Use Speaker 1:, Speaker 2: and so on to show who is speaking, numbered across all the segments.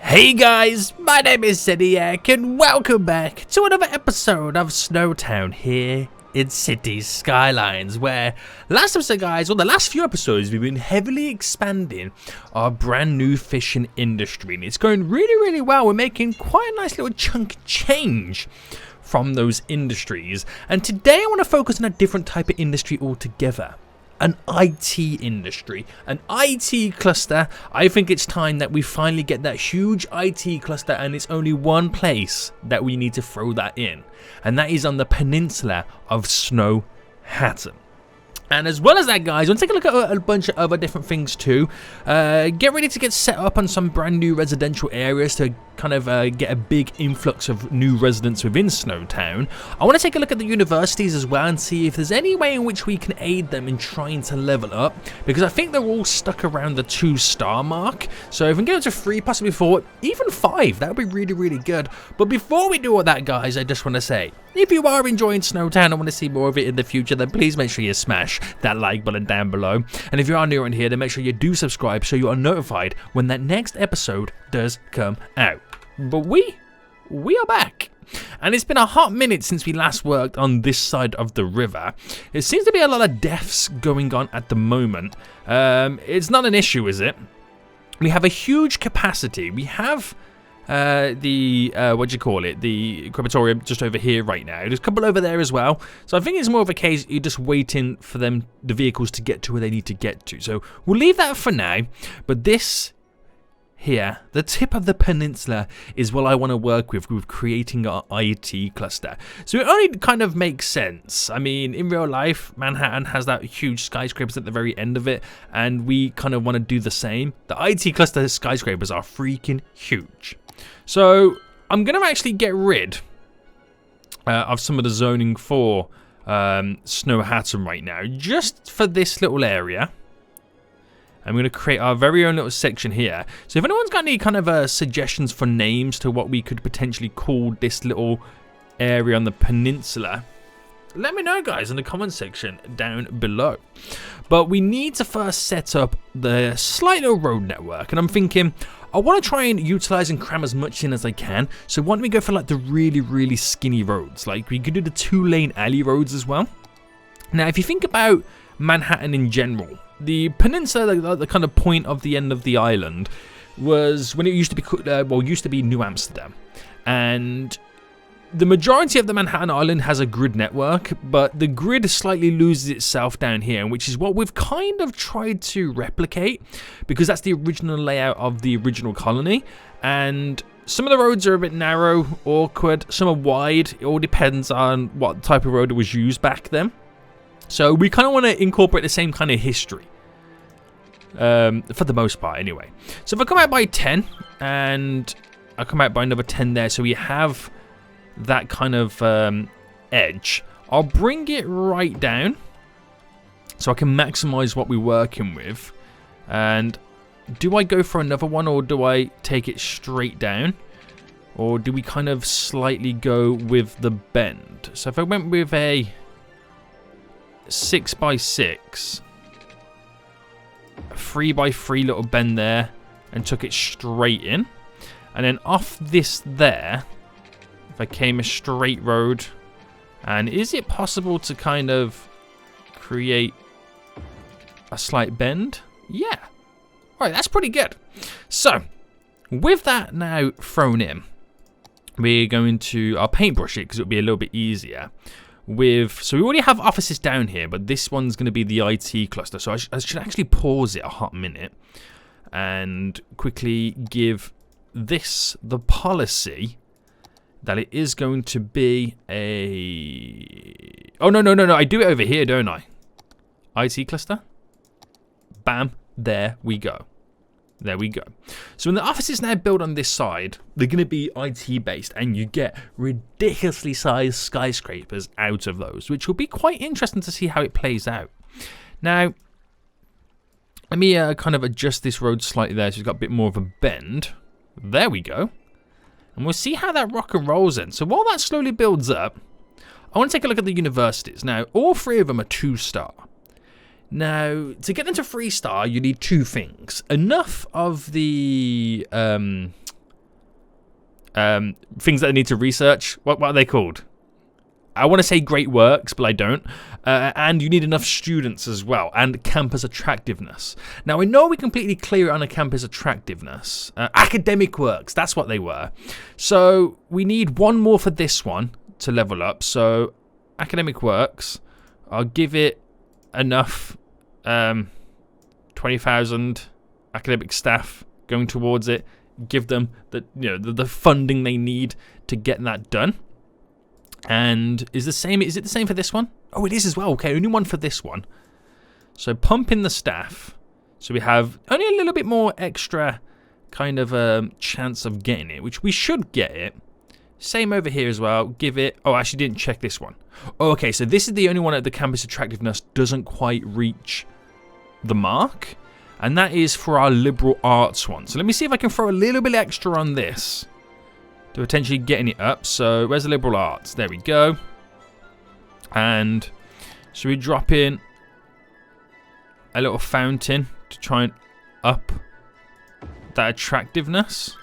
Speaker 1: Hey guys, my name is Zeniac and welcome back to another episode of SnowTown here in Cities Skylines, where last episode guys, or the last few episodes, we've been heavily expanding our brand new fishing industry and it's going really well. We're making quite a nice little chunk of change from those industries, and today I want to focus on a different type of industry altogether. An IT industry, an IT cluster. I think it's time that we finally get that huge IT cluster, and it's only one place that we need to throw that in, and that is on the peninsula of SNOWHATTEN. And as well as that, guys, I want to take a look at a bunch of other different things too. Get ready to get set up on some brand new residential areas to kind of get a big influx of new residents within SnowTown. I want to take a look at the universities as well and see if there's any way in which we can aid them in trying to level up, because I think they're all stuck around the 2-star mark. So if we can get up to 3, possibly 4, even 5, that would be really good. But before we do all that, guys, I just want to say, if you are enjoying SnowTown and want to see more of it in the future, then please make sure you smash that like button down below. And if you are new around here, then make sure you do subscribe so you are notified when that next episode does come out. But we are back. And it's been a hot minute since we last worked on this side of the river. It seems to be a lot of deaths going on at the moment. It's not an issue, is it? We have a huge capacity. We have the crematorium just over here right now. There's a couple over there as well. So I think it's more of a case you're just waiting for the vehicles to get to where they need to get to. So we'll leave that for now. But this here, the tip of the peninsula, is what I want to work with creating our IT cluster. So it only kind of makes sense. I mean, in real life, Manhattan has that huge skyscrapers at the very end of it, and we kind of want to do the same. The IT cluster skyscrapers are freaking huge. So I'm going to actually get rid of some of the zoning for SNOWHATTEN right now, just for this little area. I'm going to create our very own little section here. So if anyone's got any kind of suggestions for names to what we could potentially call this little area on the peninsula, let me know, guys, in the comment section down below. But we need to first set up the slight little road network, and I'm thinking I want to try and utilize and cram as much in as I can. So why don't we go for like the really skinny roads? Like we could do the 2-lane alley roads as well. Now if you think about Manhattan in general, the peninsula, the kind of point of the end of the island, was when it used to be New Amsterdam, and the majority of the Manhattan Island has a grid network, but the grid slightly loses itself down here, which is what we've kind of tried to replicate, because that's the original layout of the original colony. And some of the roads are a bit narrow, awkward, some are wide. It all depends on what type of road was used back then. So we kind of want to incorporate the same kind of history, for the most part anyway. So if I come out by 10, and I come out by another 10 there, so we have that kind of edge, I'll bring it right down so I can maximize what we're working with. And do I go for another one, or do I take it straight down, or do we kind of slightly go with the bend? So if I went with a 6x6, 3x3 little bend there, and took it straight in, and then off this there, if I came a straight road, and is it possible to kind of create a slight bend? Yeah. Alright, that's pretty good. So with that now thrown in, we're going to, I'll paintbrush it because it'll be a little bit easier. So we already have offices down here, but this one's going to be the IT cluster. So I should actually pause it a hot minute and quickly give this the policy that it is going to be a... Oh, no. I do it over here, don't I? IT cluster. Bam. There we go. There we go. So when the offices now built on this side, they're going to be IT based, and you get ridiculously sized skyscrapers out of those, which will be quite interesting to see how it plays out. Now, let me kind of adjust this road slightly there so it's got a bit more of a bend. There we go. And we'll see how that rock and rolls in. So while that slowly builds up, I want to take a look at the universities. Now, all 3 of them are 2-star. Now, to get into 3-star, you need 2 things. Enough of the things that I need to research. What are they called? I want to say great works, but I don't. And you need enough students as well, and campus attractiveness. Now, I know we completely clear it on a campus attractiveness. Academic works, that's what they were. So we need one more for this one to level up. So academic works, I'll give it enough 20,000 academic staff going towards it. Give them the funding they need to get that done. And is it the same for this one? Oh, it is as well. Okay, only one for this one. So pump in the staff. So we have only a little bit more extra kind of chance of getting it, which we should get it. Same over here as well. Give it. Oh, I actually didn't check this one. Oh, okay, so this is the only one that the campus attractiveness doesn't quite reach the mark. And that is for our liberal arts one. So let me see if I can throw a little bit extra on this to potentially getting it up. So where's the liberal arts? There we go. And should we drop in a little fountain to try and up that attractiveness?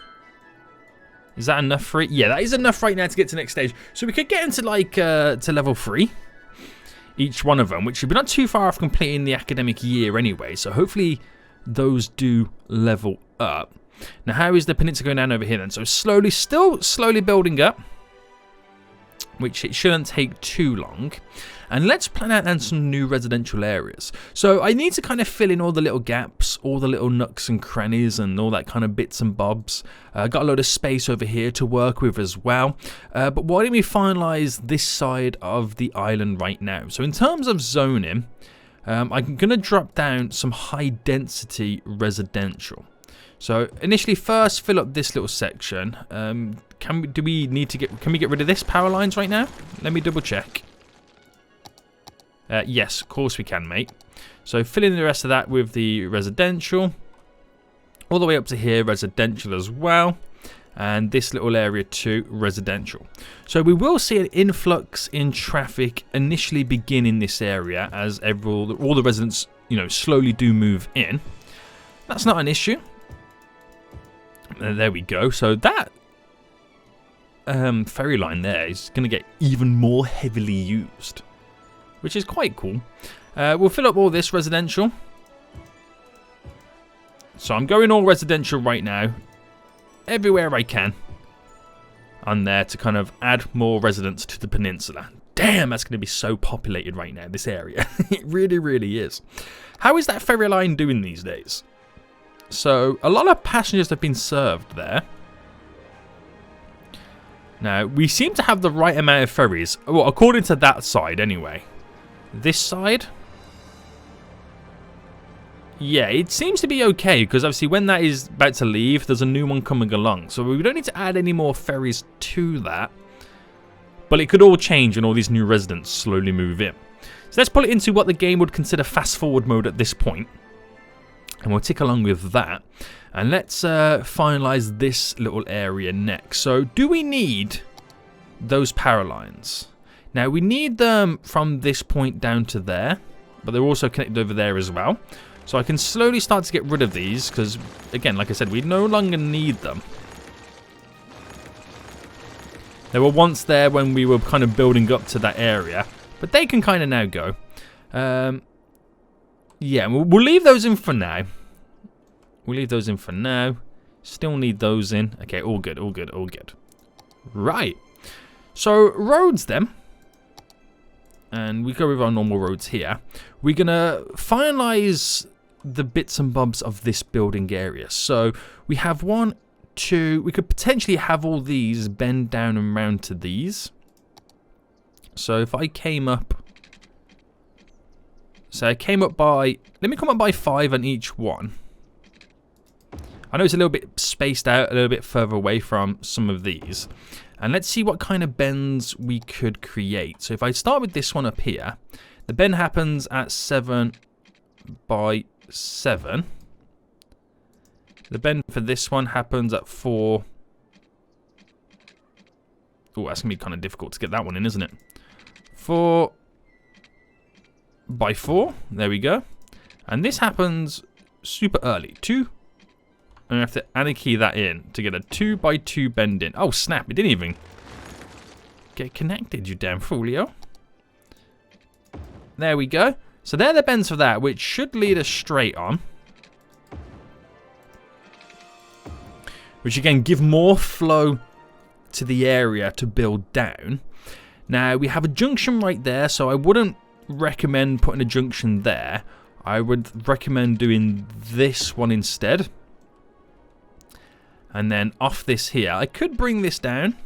Speaker 1: Is that enough for it? Yeah, that is enough right now to get to the next stage. So we could get into like to level 3, each one of them, which should be not too far off completing the academic year anyway. So hopefully those do level up. Now, how is the peninsula going down over here then? So still slowly building up, which it shouldn't take too long. And let's plan out then some new residential areas. So I need to kind of fill in all the little gaps, all the little nooks and crannies and all that kind of bits and bobs. Got a load of space over here to work with as well. But why don't we finalize this side of the island right now? So in terms of zoning, I'm going to drop down some high density residential. So initially, first fill up this little section. Can we get rid of this power lines right now? Let me double check. Yes, of course we can, mate. So fill in the rest of that with the residential. All the way up to here, residential as well. And this little area too, residential. So we will see an influx in traffic initially begin in this area as all the residents, slowly do move in. That's not an issue. There we go. So that ferry line there is going to get even more heavily used, which is quite cool. We'll fill up all this residential. So I'm going all residential right now, everywhere I can on there to kind of add more residents to the peninsula. Damn, that's going to be so populated right now, this area. It really, really is. How is that ferry line doing these days? So a lot of passengers have been served there. Now, we seem to have the right amount of ferries. Well, according to that side anyway. This side? Yeah, it seems to be okay, because obviously when that is about to leave, there's a new one coming along. So we don't need to add any more ferries to that. But it could all change when all these new residents slowly move in. So let's put it into what the game would consider fast forward mode at this point. And we'll tick along with that. And let's finalize this little area next. So do we need those power lines? Now we need them from this point down to there. But they're also connected over there as well. So I can slowly start to get rid of these. Because again, like I said, we no longer need them. They were once there when we were kind of building up to that area. But they can kind of now go. Yeah, we'll leave those in for now. We'll leave those in for now. Still need those in. Okay, all good, all good, all good. Right. So, roads then. And we go with our normal roads here. We're going to finalize the bits and bobs of this building area. So, we have 1, 2. We could potentially have all these bend down and round to these. So, if I came up... So I came up by, let me come up by 5 on each one. I know it's a little bit spaced out, a little bit further away from some of these. And let's see what kind of bends we could create. So if I start with this one up here, the bend happens at 7 by 7. The bend for this one happens at 4. Oh, that's going to be kind of difficult to get that one in, isn't it? 4 by 4. There we go. And this happens super early. 2 And I have to anarchy that in to get a 2x2 bend in. Oh, snap. It didn't even get connected, you damn foolio. There we go. So they're the bends for that, which should lead us straight on. Which, again, give more flow to the area to build down. Now, we have a junction right there, so I wouldn't recommend putting a junction there. I would recommend doing this one instead. And then off this here, I could bring this down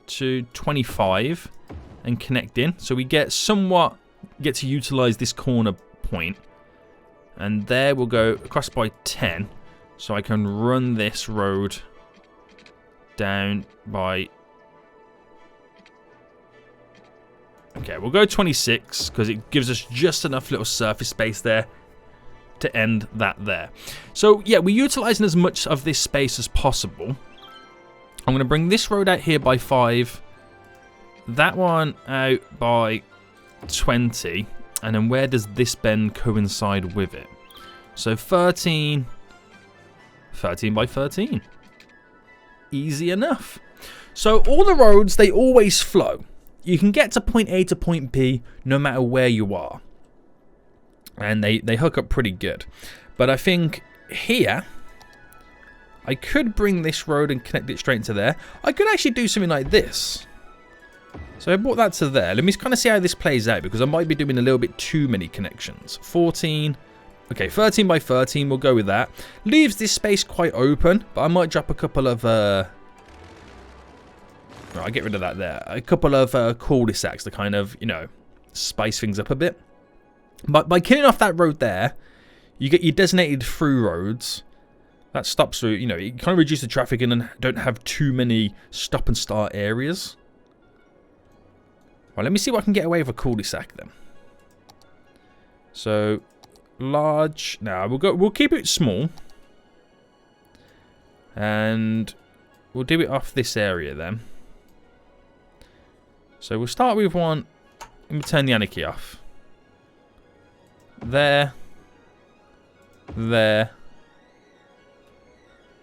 Speaker 1: to 25 and connect in. So we get to utilize this corner point. And there we'll go across by 10. So I can run this road down by... Okay, we'll go 26 because it gives us just enough little surface space there to end that there. So yeah, we're utilizing as much of this space as possible. I'm going to bring this road out here by 5. That one out by 20. And then where does this bend coincide with it? So 13 by 13. Easy enough. So all the roads, they always flow. You can get to point A to point B no matter where you are. And they hook up pretty good. But I think here, I could bring this road and connect it straight into there. I could actually do something like this. So I brought that to there. Let me kind of see how this plays out, because I might be doing a little bit too many connections. 14. Okay, 13 by 13. We'll go with that. Leaves this space quite open, but I might drop a couple of... Right, I'll get rid of that there. A couple of cul-de-sacs to kind of, you know, spice things up a bit. But by killing off that road there, you get your designated through roads. That stops through, you know, you kind of reduce the traffic and then don't have too many stop and start areas. Right, let me see what I can get away with a cul-de-sac then. So, large. Now, we'll keep it small. And we'll do it off this area then. So we'll start with one. Let me turn the anarchy off. There. There.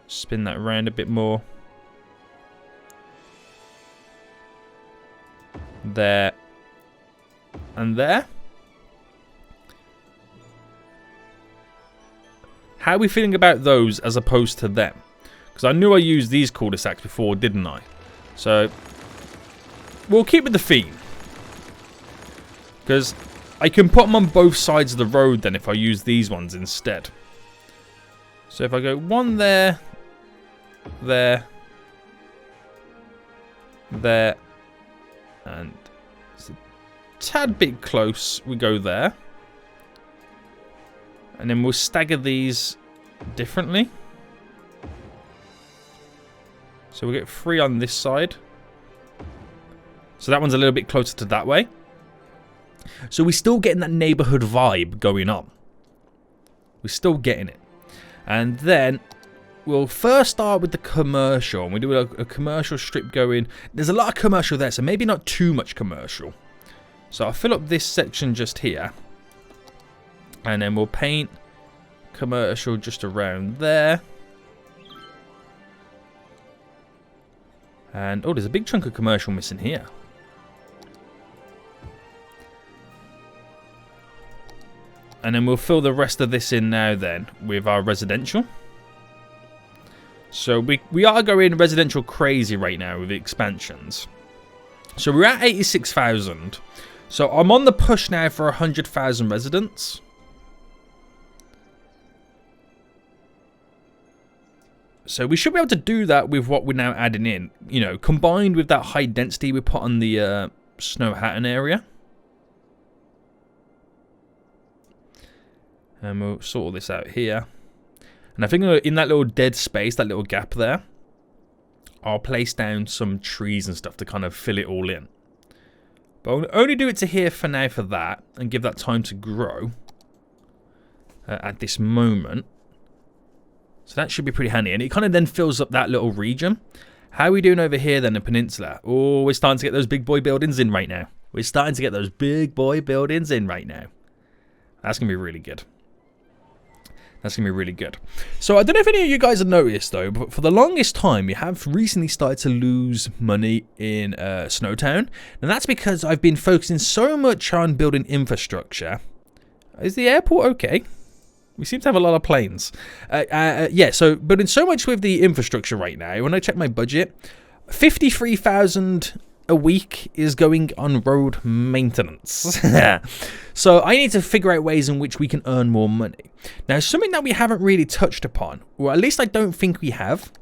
Speaker 1: Spin that around a bit more. There. And there. How are we feeling about those as opposed to them? Because I knew I used these cul-de-sacs before, didn't I? So we'll keep with the theme. Because I can put them on both sides of the road then if I use these ones instead. So if I go one there, there, there, and it's a tad bit close, we go there. And then we'll stagger these differently. So we'll get 3 on this side. So that one's a little bit closer to that way. So we're still getting that neighborhood vibe going on. We're still getting it. And then we'll first start with the commercial. And we do a commercial strip going. There's a lot of commercial there, so maybe not too much commercial. So I'll fill up this section just here. And then we'll paint commercial just around there. And, oh, there's a big chunk of commercial missing here. And then we'll fill the rest of this in now then with our residential. So we are going residential crazy right now with the expansions. So we're at 86,000. So I'm on the push now for 100,000 residents. So we should be able to do that with what we're now adding in. You know, combined with that high density we put on the SNOWHATTEN area. And we'll sort all this out here. And I think in that little dead space, that little gap there, I'll place down some trees and stuff to kind of fill it all in. But I'll only do it to here for now for that. And give that time to grow. At this moment. So that should be pretty handy. And it kind of then fills up that little region. How are we doing over here then, the peninsula? Oh, we're starting to get those big boy buildings in right now. We're starting to get those big boy buildings in right now. That's going to be really good. That's going to be really good. So I don't know if any of you guys have noticed, though, but for the longest time, we have recently started to lose money in SnowTown. And that's because I've been focusing so much on building infrastructure. Is the airport okay? We seem to have a lot of planes. Yeah, so building so much with the infrastructure right now. When I check my budget, 53,000 a week is going on road maintenance. So I need to figure out ways in which we can earn more money. Now, something that we haven't really touched upon, or at least I don't think we have,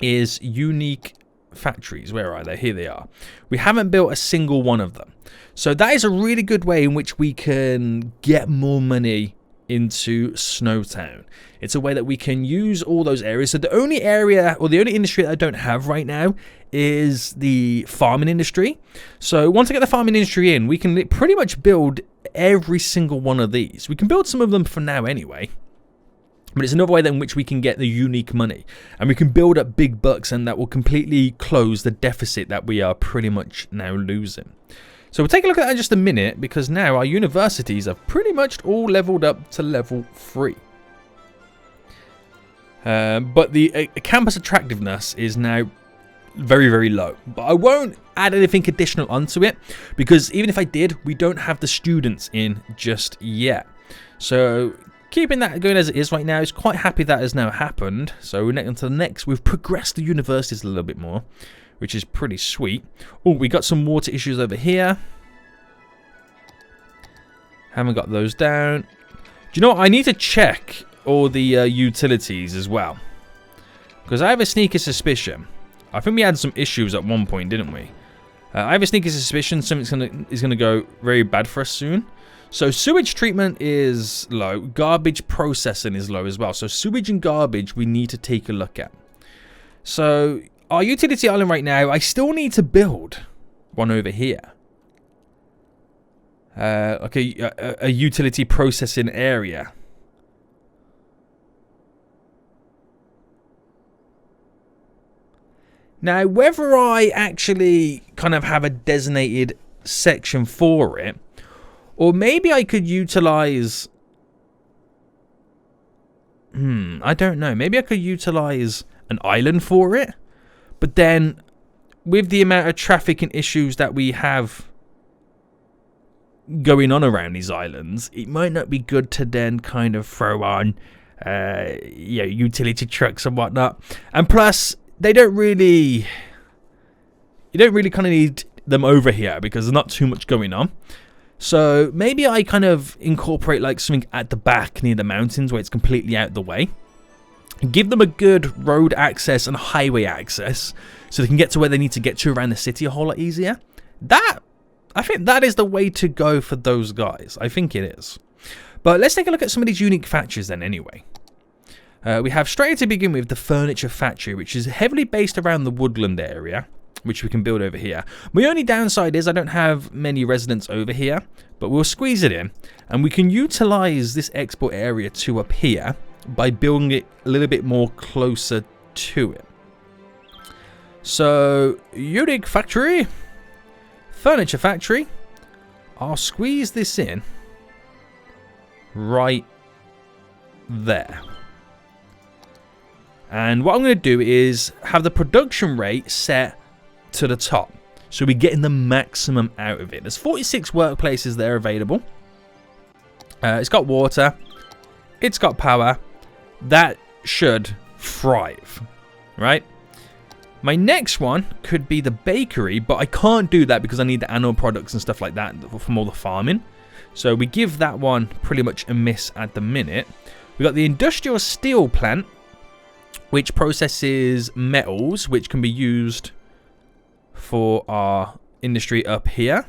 Speaker 1: is unique factories. Where are they? Here they are. We haven't built a single one of them. So that is a really good way in which we can get more money into SnowTown. It's a way that we can use all those areas. So the only area, or the only industry that I don't have right now is the farming industry. So once I get the farming industry in, we can pretty much build every single one of these. We can build some of them for now anyway, but it's another way in which we can get the unique money, and we can build up big bucks, and that will completely close the deficit that we are pretty much now losing. So we'll take a look at that in just a minute, because now our universities are pretty much all leveled up to level 3. But the campus attractiveness is now very, very low. But I won't add anything additional onto it, because even if I did, we don't have the students in just yet. So keeping that going as it is right now, is quite happy that has now happened. So we're on to the next. We've progressed the universities a little bit more, which is pretty sweet. Oh, we got some water issues over here. Haven't got those down. Do you know what? I need to check all the utilities as well, because I have a sneaky suspicion. I think we had some issues at one point, didn't we? I have a sneaky suspicion something is gonna go very bad for us soon. So sewage treatment is low. Garbage processing is low as well. So sewage and garbage we need to take a look at. So our utility island right now, I still need to build one over here. Okay, a utility processing area. Now, whether I actually kind of have a designated section for it, or maybe I could utilize... I don't know. Maybe I could utilize an island for it. But then, with the amount of traffic and issues that we have going on around these islands, it might not be good to then kind of throw on utility trucks and whatnot. And plus, they don't really... You don't really kind of need them over here because there's not too much going on. So maybe I kind of incorporate like something at the back near the mountains where it's completely out of the way. Give them a good road access and highway access so they can get to where they need to get to around the city a whole lot easier. I think that is the way to go for those guys. I think it is. But let's take a look at some of these unique factories then anyway. We have straight to begin with the furniture factory, which is heavily based around the woodland area, which we can build over here. My only downside is I don't have many residents over here, but we'll squeeze it in, and we can utilize this export area to up here by building it a little bit more closer to it. So, unique factory, furniture factory. I'll squeeze this in right there. And what I'm going to do is have the production rate set to the top, so we're getting the maximum out of it. There's 46 workplaces there available. It's got water. It's got power. That should thrive, right? My next one could be the bakery, but I can't do that because I need the animal products and stuff like that from all the farming. So we give that one pretty much a miss at the minute. We got the industrial steel plant, which processes metals, which can be used for our industry up here,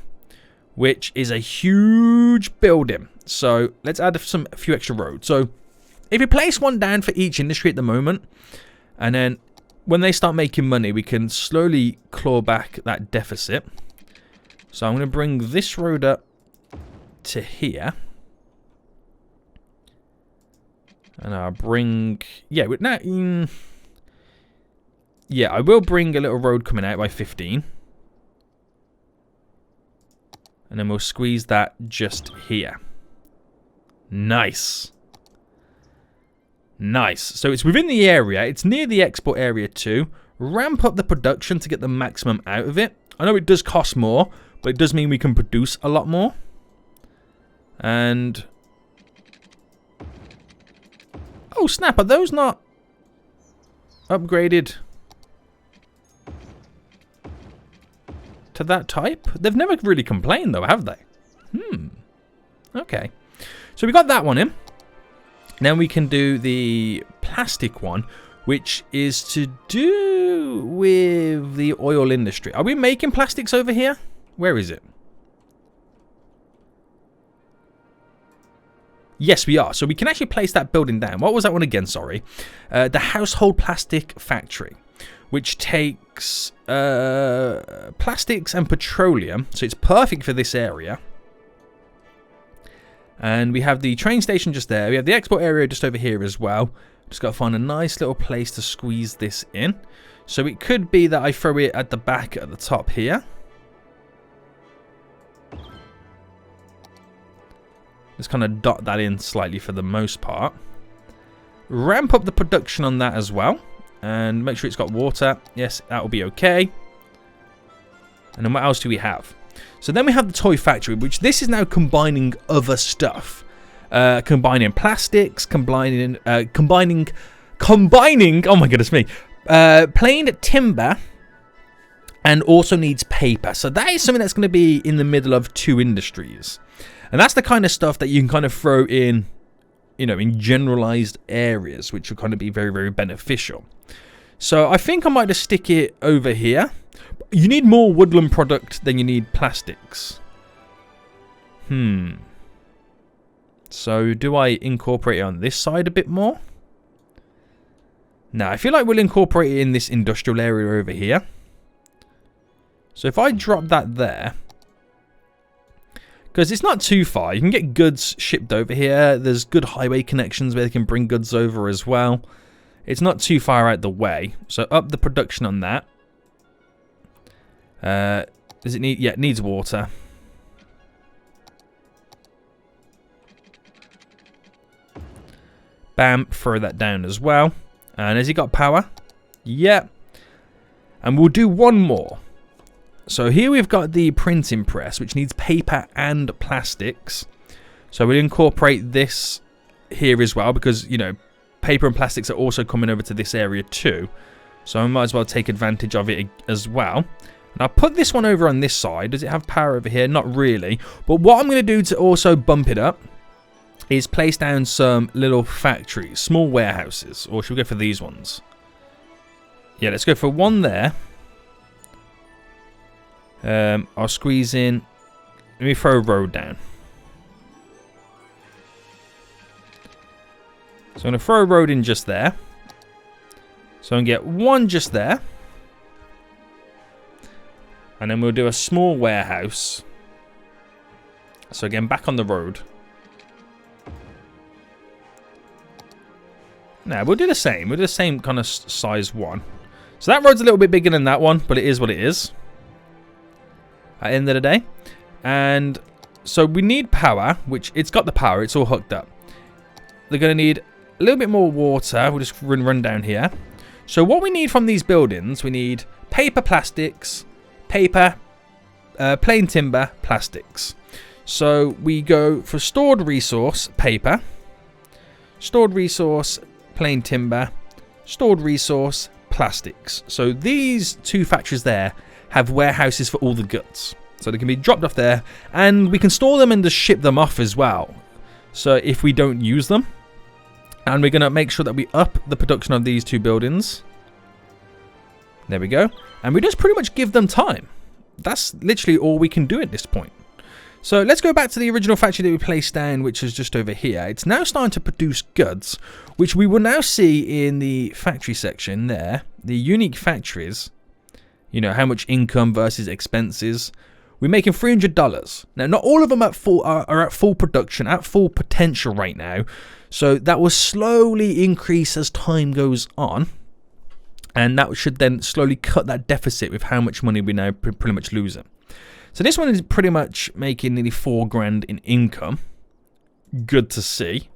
Speaker 1: which is a huge building. So let's add a few extra roads. So if you place one down for each industry at the moment, and then when they start making money, we can slowly claw back that deficit. So I'm going to bring this road up to here. And I'll bring... Yeah, I will bring a little road coming out by 15. And then we'll squeeze that just here. Nice. Nice. So it's within the area. It's near the export area too. Ramp up the production to get the maximum out of it. I know it does cost more, but it does mean we can produce a lot more. And... oh, snap. Are those not upgraded to that type? They've never really complained, though, have they? Okay. So we got that one in. Now we can do the plastic one, which is to do with the oil industry. Are we making plastics over here? Where is it? Yes, we are. So we can actually place that building down. What was that one again? Sorry. The household plastic factory, which takes plastics and petroleum. So it's perfect for this area. And we have the train station just there. We have the export area just over here as well. Just got to find a nice little place to squeeze this in. So it could be that I throw it at the back at the top here. Just kind of dot that in slightly for the most part. Ramp up the production on that as well. And make sure it's got water. Yes, that will be okay. And then what else do we have? So then we have the toy factory, which this is now combining other stuff. Combining plastics, combining, oh my goodness me, plain timber, and also needs paper. So that is something that's going to be in the middle of two industries. And that's the kind of stuff that you can kind of throw in, you know, in generalized areas, which will kind of be very, very beneficial. So I think I might just stick it over here. You need more woodland product than you need plastics. So do I incorporate it on this side a bit more? No, I feel like we'll incorporate it in this industrial area over here. So if I drop that there, because it's not too far, you can get goods shipped over here. There's good highway connections where they can bring goods over as well. It's not too far out the way. So up the production on that. Does it need... yeah, it needs water. Bam, throw that down as well. And has he got power? Yeah. And we'll do one more. So here we've got the printing press, which needs paper and plastics. So we'll incorporate this here as well, because, you know, paper and plastics are also coming over to this area too. So I might as well take advantage of it as well. And I'll put this one over on this side. Does it have power over here? Not really. But what I'm going to do to also bump it up is place down some little factories, small warehouses. Or should we go for these ones? Yeah, let's go for one there. I'll squeeze in. Let me throw a road down. So I'm going to throw a road in just there. So I'm going to get one just there. And then we'll do a small warehouse. So again, back on the road. Now, we'll do the same. We'll do the same kind of size one. So that road's a little bit bigger than that one, but it is what it is. At the end of the day. And so we need power, which it's got the power. It's all hooked up. They're going to need a little bit more water. We'll just run down here. So what we need from these buildings, we need paper, plastics, paper, plain timber, plastics. So we go for stored resource, paper, stored resource, plain timber, stored resource, plastics. So these two factories there have warehouses for all the goods. So they can be dropped off there, and we can store them and just ship them off as well. So if we don't use them, and we're going to make sure that we up the production of these two buildings. There we go. And we just pretty much give them time. That's literally all we can do at this point. So let's go back to the original factory that we placed down, which is just over here. It's now starting to produce goods, which we will now see in the factory section there. The unique factories, you know, how much income versus expenses. We're making $300. Now, not all of them are at full production, at full potential right now. So that will slowly increase as time goes on. And that should then slowly cut that deficit with how much money we're now pretty much losing. So this one is pretty much making nearly $4,000 in income. Good to see.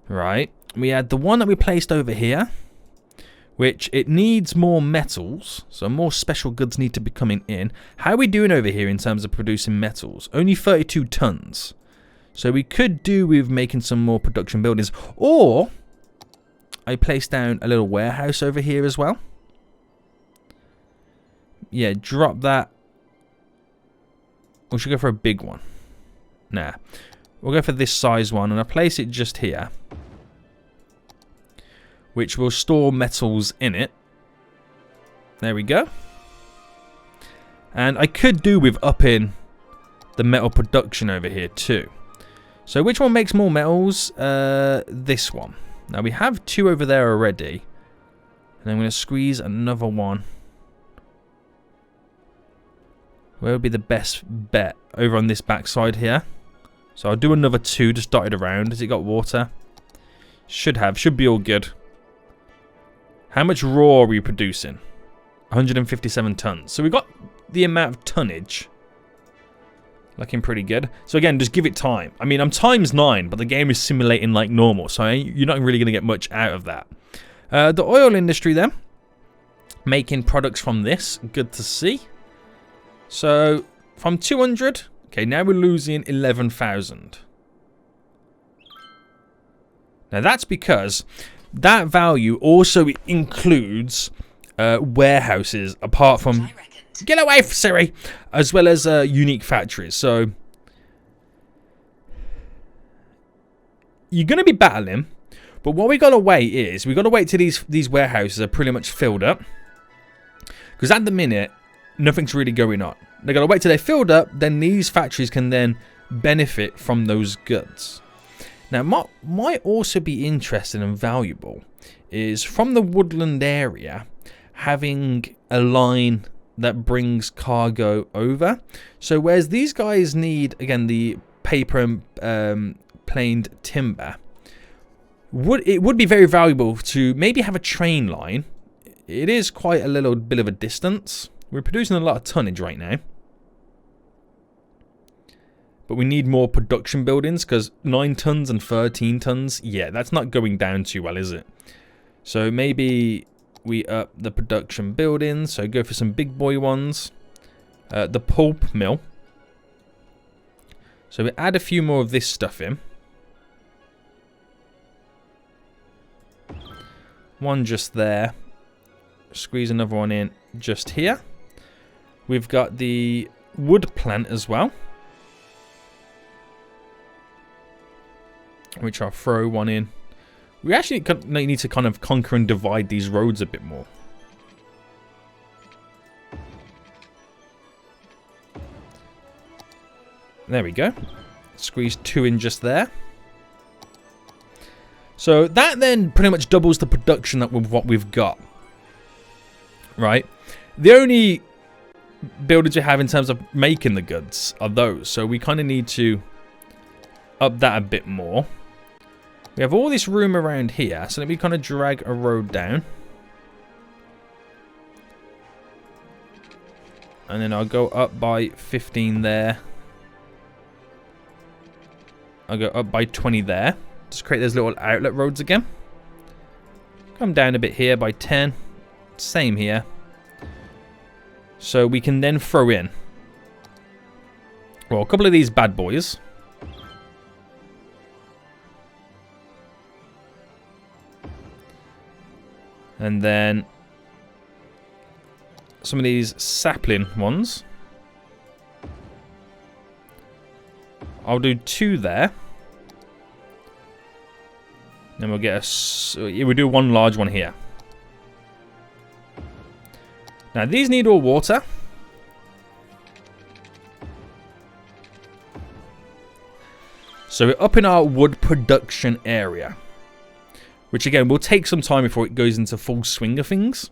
Speaker 1: Right. we had the one that we placed over here, which it needs more metals, so more special goods need to be coming in. How are we doing over here in terms of producing metals? Only 32 tons. So we could do with making some more production buildings. Or I place down a little warehouse over here as well. Yeah, drop that. We should go for a big one. Nah. We'll go for this size one, and I'll place it just here, which will store metals in it. There we go. And I could do with upping the metal production over here too. So which one makes more metals? This one. Now we have 2 over there already. And I'm going to squeeze another one. Where would be the best bet? Over on this back side here. So I'll do another 2 just dotted around. Has it got water? Should have. Should be all good. How much raw are we producing? 157 tons. So we got the amount of tonnage. Looking pretty good. So again, just give it time. I mean, I'm ×9, but the game is simulating like normal. So you're not really going to get much out of that. The oil industry then. Making products from this. Good to see. So from 200. Okay, now we're losing 11,000. Now that's because that value also includes warehouses, apart from... Get away, Siri! As well as unique factories. So you're going to be battling, but what we got to wait is we got to wait till these warehouses are pretty much filled up. Because at the minute, nothing's really going on. They got to wait till they're filled up, then these factories can then benefit from those goods. Now, what might also be interesting and valuable is from the woodland area, having a line that brings cargo over. So whereas these guys need, again, the paper and planed timber, it would be very valuable to maybe have a train line. It is quite a little bit of a distance. We're producing a lot of tonnage right now. But we need more production buildings, because 9 tons and 13 tons, yeah, that's not going down too well, is it? So maybe we up the production buildings, so go for some big boy ones. The pulp mill. So we add a few more of this stuff in. One just there. Squeeze another one in just here. We've got the wood plant as well, which I'll throw one in. We actually need to kind of conquer and divide these roads a bit more. There we go. Squeeze 2 in just there. So that then pretty much doubles the production up with what we've got. Right? The only buildings we have in terms of making the goods are those. So we kind of need to up that a bit more. We have all this room around here, so let me kind of drag a road down. And then I'll go up by 15 there. I'll go up by 20 there. Just create those little outlet roads again. Come down a bit here by 10. Same here. So we can then throw in, well, a couple of these bad boys. And then some of these sapling ones. I'll do 2 there. Then we'll get we'll do 1 large one here. Now these need all water. So we're up in our wood production area, which again will take some time before it goes into full swing of things.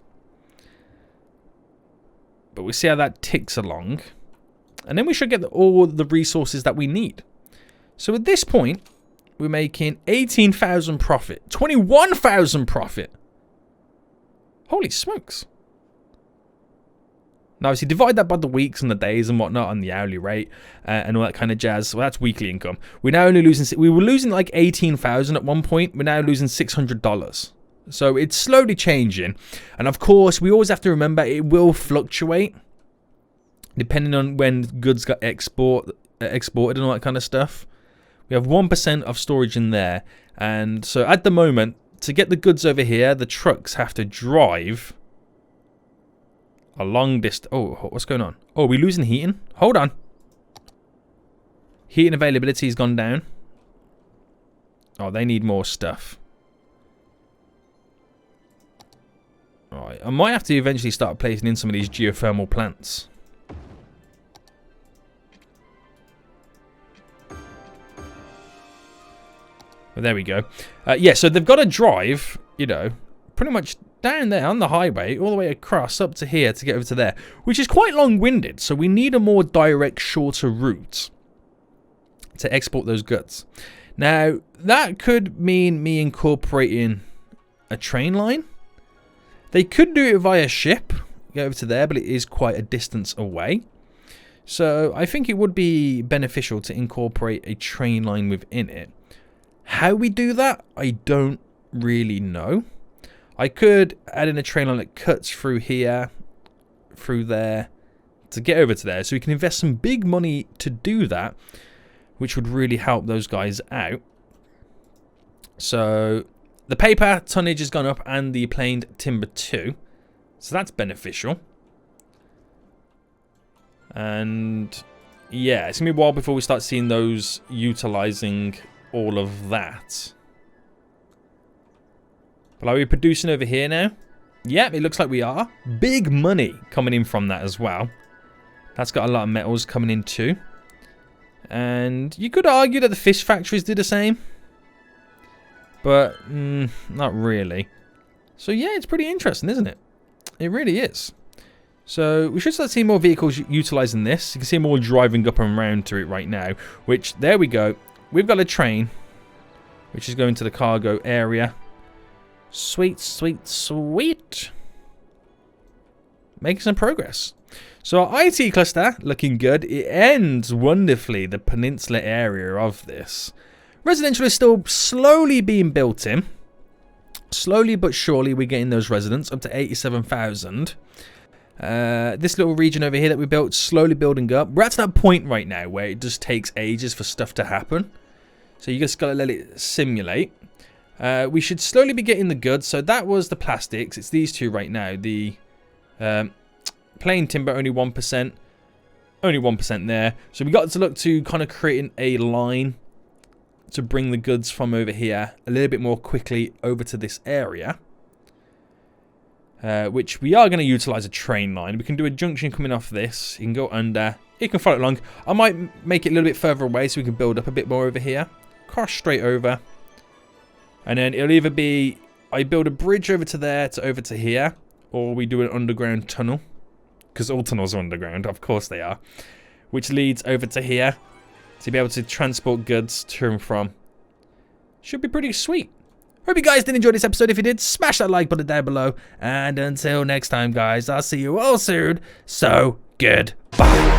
Speaker 1: But we'll see how that ticks along. And then we should get all the resources that we need. So at this point, we're making 18,000 profit. 21,000 profit. Holy smokes. Now, obviously, divide that by the weeks and the days and whatnot, and the hourly rate and all that kind of jazz. Well, that's weekly income. We're now only losing. We were losing like 18,000 at one point. We're now losing $600. So it's slowly changing, and of course, we always have to remember it will fluctuate depending on when goods got exported and all that kind of stuff. We have 1% of storage in there, and so at the moment, to get the goods over here, the trucks have to drive a long distance. Oh, what's going on? Oh, are we losing heating? Hold on. Heating availability has gone down. Oh, they need more stuff. Alright, I might have to eventually start placing in some of these geothermal plants. Well, there we go. Yeah, so they've got to drive, you know, pretty much down there on the highway, all the way across up to here to get over to there, which is quite long-winded. So we need a more direct, shorter route to export those goods. Now, that could mean me incorporating a train line. They could do it via ship, go over to there, but it is quite a distance away. So I think it would be beneficial to incorporate a train line within it. How we do that, I don't really know. I could add in a train line that cuts through here, through there, to get over to there. So we can invest some big money to do that, which would really help those guys out. So the paper tonnage has gone up and the planed timber too. So that's beneficial. And yeah, it's going to be a while before we start seeing those utilizing all of that. But are we producing over here now? Yep, it looks like we are. Big money coming in from that as well. That's got a lot of metals coming in too. And you could argue that the fish factories do the same. But not really. So yeah, it's pretty interesting, isn't it? It really is. So we should start seeing more vehicles utilizing this. You can see them all driving up and around to it right now. Which, there we go. We've got a train, which is going to the cargo area. Sweet, sweet, sweet. Making some progress. So our IT cluster, looking good. It ends wonderfully the peninsula area of this. Residential is still slowly being built in. Slowly but surely we're getting those residents up to 87,000. This little region over here that we built, slowly building up. We're at that point right now where it just takes ages for stuff to happen. So you just got to let it simulate. We should slowly be getting the goods. So that was the plastics. It's these two right now. The plain timber, only 1%. Only 1% there. So we got to look to kind of creating a line to bring the goods from over here a little bit more quickly over to this area. Which we are going to utilize a train line. We can do a junction coming off this. You can go under. You can follow it along. I might make it a little bit further away so we can build up a bit more over here. Cross straight over. And then it'll either be I build a bridge over to there to over to here. Or we do an underground tunnel. Because all tunnels are underground. Of course they are. Which leads over to here. To be able to transport goods to and from. Should be pretty sweet. Hope you guys did enjoy this episode. If you did, smash that like button down below. And until next time, guys, I'll see you all soon. So, goodbye.